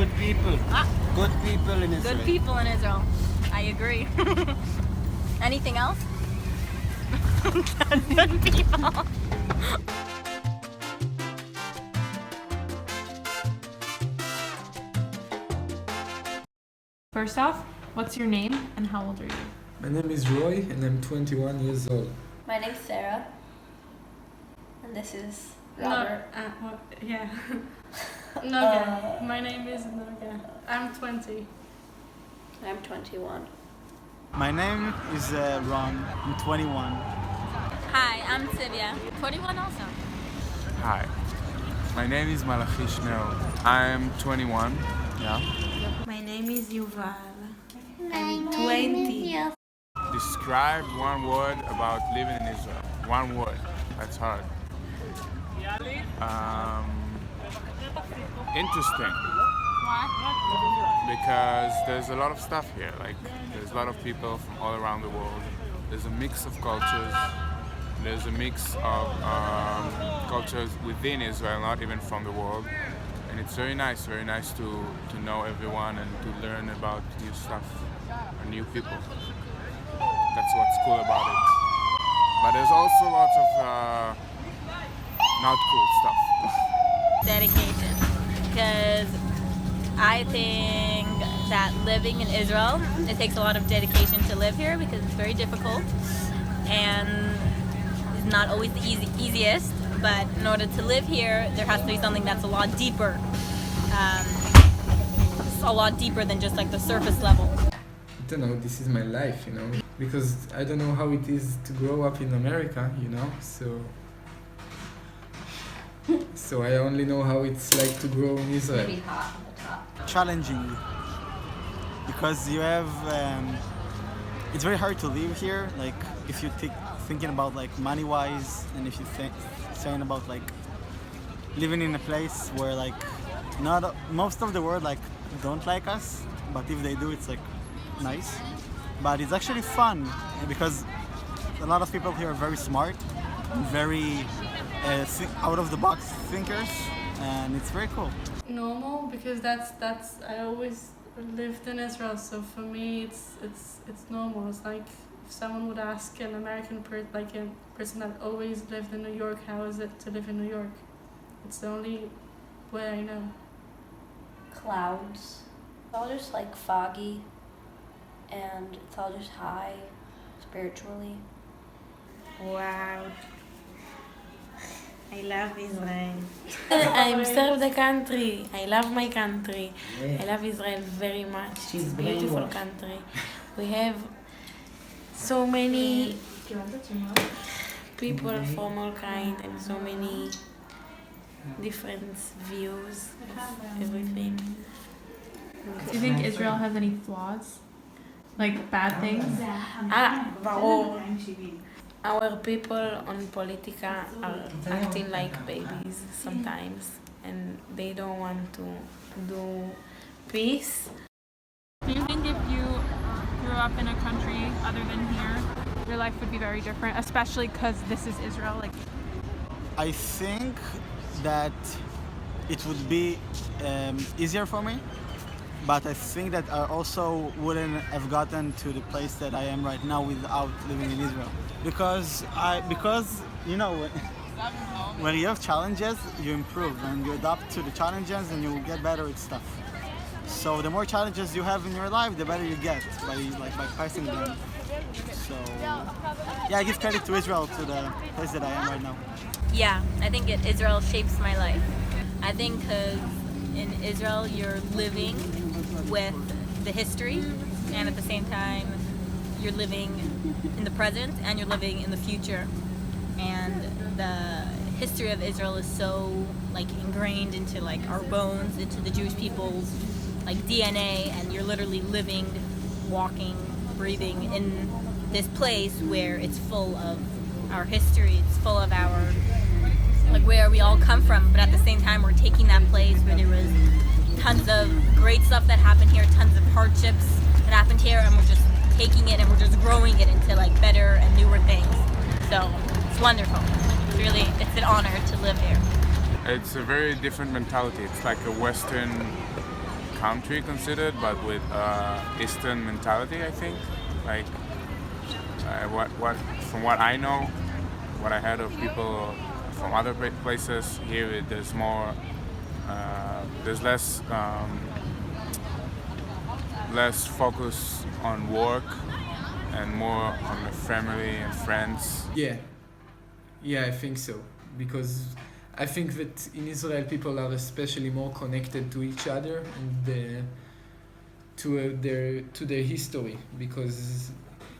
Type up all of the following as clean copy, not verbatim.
good people. Good people in Israel. Good people in Israel. I agree. Anything else? Good people. First off, what's your name and how old are you? My name is Roy and I'm 21 years old. My name's Sarah. And this is Robert. Yeah. Noga. My name is Noga. I'm 20. I'm 21. My name is Ron. I'm 21. Hi, I'm Tzivia. 21 also. Hi, my name is Malachi. I'm 21. Yeah. My name is Yuval. I'm 20. Describe one word about living in Israel. One word. That's hard. Interesting. Because there's a lot of stuff here. Like there's a lot of people from all around the world. There's a mix of cultures. There's a mix of cultures within Israel, not even from the world. And it's very nice to know everyone and to learn about new stuff and new people. That's what's cool about it. But there's also lots of not cool stuff. Dedication. Because I think that living in Israel, it takes a lot of dedication to live here because it's very difficult and it's not always the easiest. But in order to live here, there has to be something that's a lot deeper. A lot deeper than just like the surface level. I don't know, this is my life, you know, because I don't know how it is to grow up in America, you know, so I only know how it's like to grow in Israel. Maybe hot on the top. Challenging. Because you have, it's very hard to live here. Like if you thinking about like money-wise, and if you saying about like living in a place where like not most of the world like don't like us, but if they do, it's like nice. But it's actually fun because a lot of people here are very smart, very out of the box thinkers, and it's very cool. Normal, because that's I always lived in Israel, so for me it's normal. It's like if someone would ask an American person that always lived in New York, how is it to live in New York? It's the only way I know. Clouds. It's all just like foggy. And it's all just high spiritually. Wow. I love Israel. I'm serve the country. I love my country. I love Israel very much. It's a beautiful country. We have so many people from all kinds and so many different views of everything. Do you think Israel has any flaws? Like bad things? ברור. Our people on Politica are acting like babies sometimes, and they don't want to do peace. Do you think if you grew up in a country other than here, your life would be very different, especially because this is Israel? Like, I think that it would be easier for me, but I think that I also wouldn't have gotten to the place that I am right now without living in Israel. Because you know, when you have challenges, you improve and you adapt to the challenges and you get better at stuff. So the more challenges you have in your life, the better you get by passing them. So yeah, I give credit to Israel, to the place that I am right now. Yeah, I think Israel shapes my life. I think because in Israel you're living with the history, and at the same time you're living in the present and you're living in the future. And the history of Israel is so like ingrained into like our bones, into the Jewish people's like DNA, and you're literally living, walking, breathing in this place where it's full of our history, it's full of our like where we all come from, but at the same time we're taking that place where there was tons of great stuff that happened here, tons of hardships that happened here, and we're just taking it and we're just growing it into like better and newer things. So it's wonderful. It's an honor to live here. It's a very different mentality. It's like a Western country considered, but with Eastern mentality, I think. Like from what I know, what I heard of people from other places, here there's more, there's less focus on work and more on the family and friends. Yeah, I think so, because I think that in Israel people are especially more connected to each other and to their history, because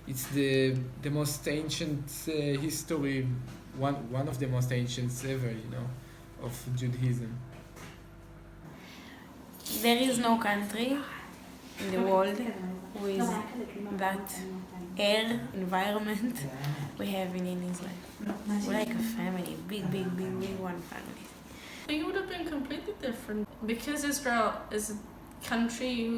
it's the most ancient history, one of the most ancient ever, of Judaism. There is no country in the world with that air environment we have in Israel. We're like a family, big one family. I think it would have been completely different because Israel is a country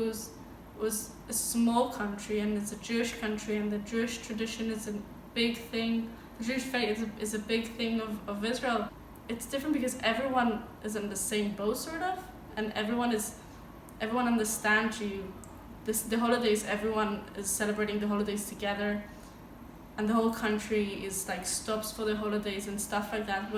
was a small country and it's a Jewish country, and the Jewish tradition is a big thing. The Jewish faith is a big thing of Israel. It's different because everyone is in the same boat, sort of, and everyone understands you. The holidays, everyone is celebrating the holidays together, and the whole country is like stops for the holidays and stuff like that,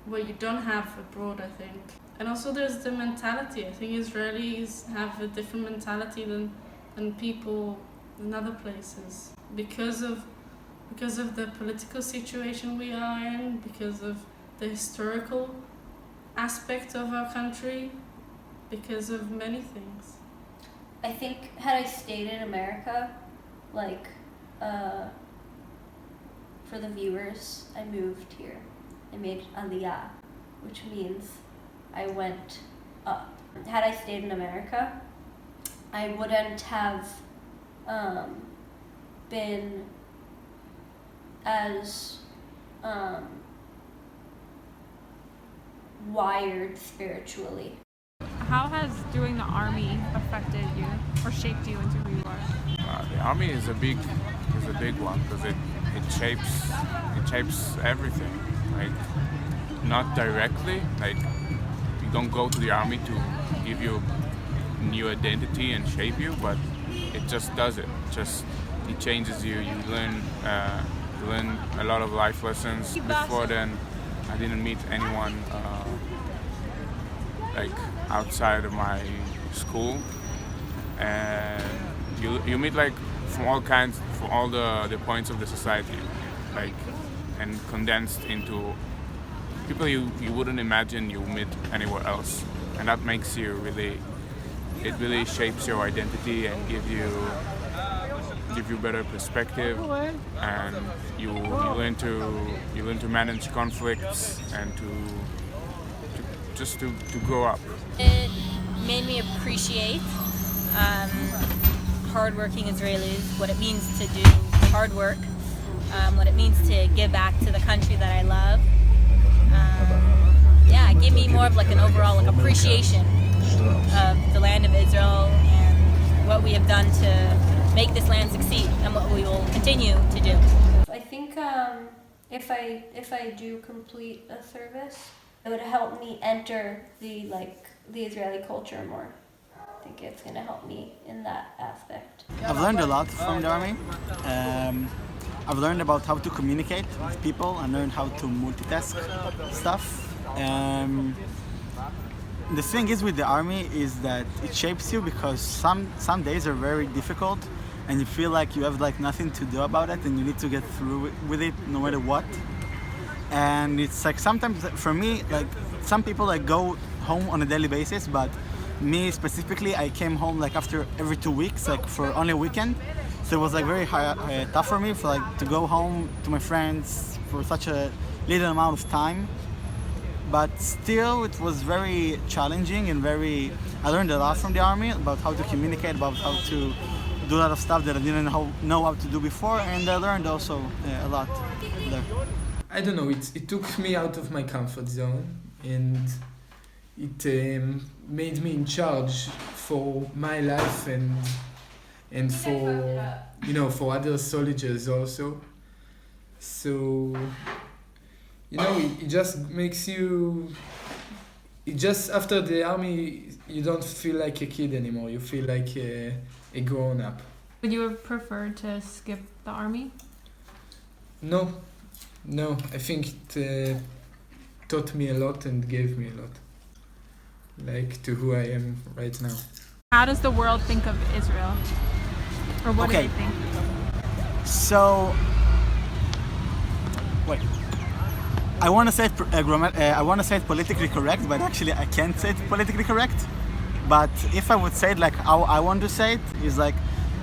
where you don't have abroad, I think. And also there's the mentality. I think Israelis have a different mentality than people in other places because of the political situation we are in, because of the historical aspect of our country, because of many things. I think had I stayed in America, like, for the viewers, I moved here. I made aliyah, which means I went up. Had I stayed in America, I wouldn't have been as wired spiritually. How has doing the army affected you or shaped you into who you are? The army is a big one because it shapes everything. Like, not directly, like you don't go to the army to give you a new identity and shape you, but it just does it. It changes you. You learn a lot of life lessons. Before then, I didn't meet anyone like outside of my school, and you meet like from all the points of the society, like, and condensed into people you wouldn't imagine you meet anywhere else, and that makes you it really shapes your identity and give you better perspective, and you learn to manage conflicts and to grow up. It made me appreciate hardworking Israelis, what it means to do hard work, what it means to give back to the country that I love. It gave me more of like an overall appreciation of the land of Israel and what we have done to make this land succeed and what we will continue to do. I think if I do complete a service, it would help me enter the Israeli culture more. I think it's going to help me in that aspect. I've learned a lot from the army. I've learned about how to communicate with people and learned how to multitask stuff. The thing is with the army is that it shapes you because some days are very difficult and you feel like you have like nothing to do about it and you need to get through with it no matter what. And it's like sometimes for me, like some people like go home on a daily basis, but me specifically, I came home like after every 2 weeks, like for only a weekend. So it was like very tough for me to go home to my friends for such a little amount of time. But still, it was very challenging and I learned a lot from the army about how to communicate, about how to do a lot of stuff that I didn't know how to do before, and I learned also a lot there. I don't know, it took me out of my comfort zone, and it made me in charge for my life and for other soldiers also. So, it just makes you, after the army, you don't feel like a kid anymore. You feel like a grown up. Would you have preferred to skip the army? No. I think it taught me a lot and gave me a lot, like to who I am right now. How does the world think of Israel? Or what do Okay. they think? So, wait. I want to say it politically correct, but actually I can't say it politically correct. But if I would say it like how I want to say it, is like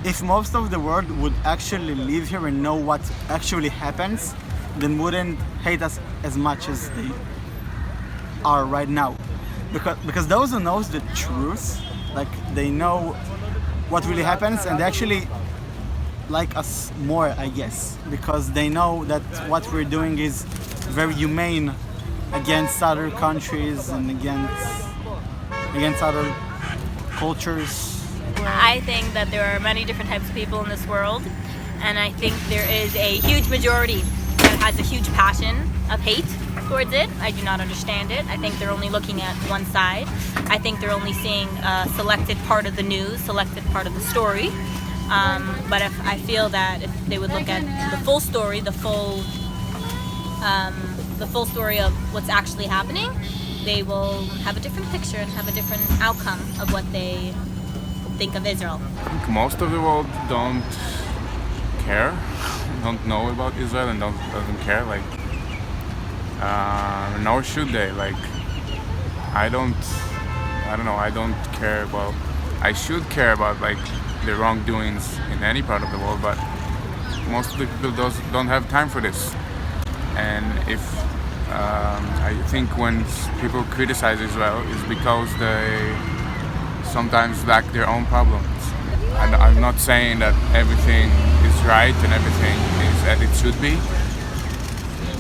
if most of the world would actually live here and know what actually happens, then wouldn't hate us as much as they are right now. Because those who knows the truth, like they know what really happens, and they actually like us more, I guess, because they know that what we're doing is very humane against other countries and against other cultures. I think that there are many different types of people in this world, and I think there is a huge majority that has a huge passion of hate towards it. I do not understand it. I think they're only looking at one side. I think they're only seeing a selected part of the news, selected part of the story. But I feel that if they would look at the full story, the full story of what's actually happening, they will have a different picture and have a different outcome of what they think of Israel. I think most of the world don't care, don't know about Israel and doesn't care. Like, nor should they. Like, I don't care about. I should care about like the wrongdoings in any part of the world, but most of the people don't have time for this. And if I think when people criticize Israel is because they sometimes lack their own problems. I'm not saying that everything is right and everything is as it should be,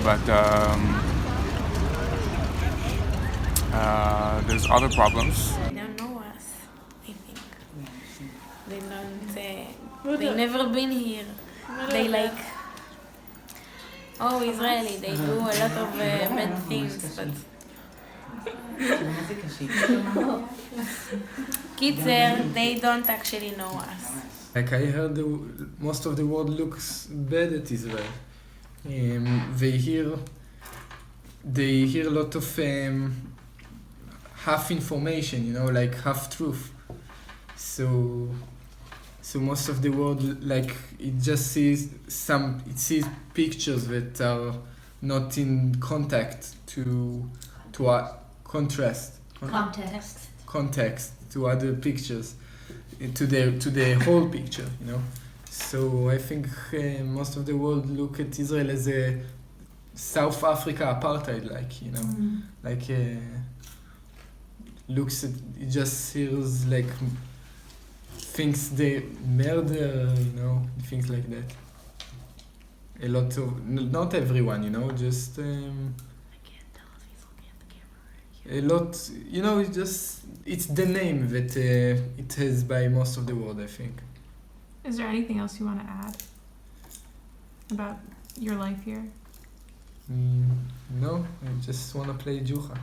but there's other problems. They don't know us, I think. They don't, they never been here. They like, oh, Israeli, they do a lot of bad things, but... Kitzer, they don't actually know us. Like I heard most of the world looks bad at Israel. They hear a lot of half information, like half truth. So most of the world, like it just sees pictures that are not in context to context to other pictures, to the whole picture, So I think most of the world look at Israel as a South Africa apartheid, looks at it, just hears like thinks they murder, things like that. A lot of, not everyone, just a lot, it's the name that it has by most of the world, I think. Is there anything else you want to add about your life here? No, I just want to play Juha.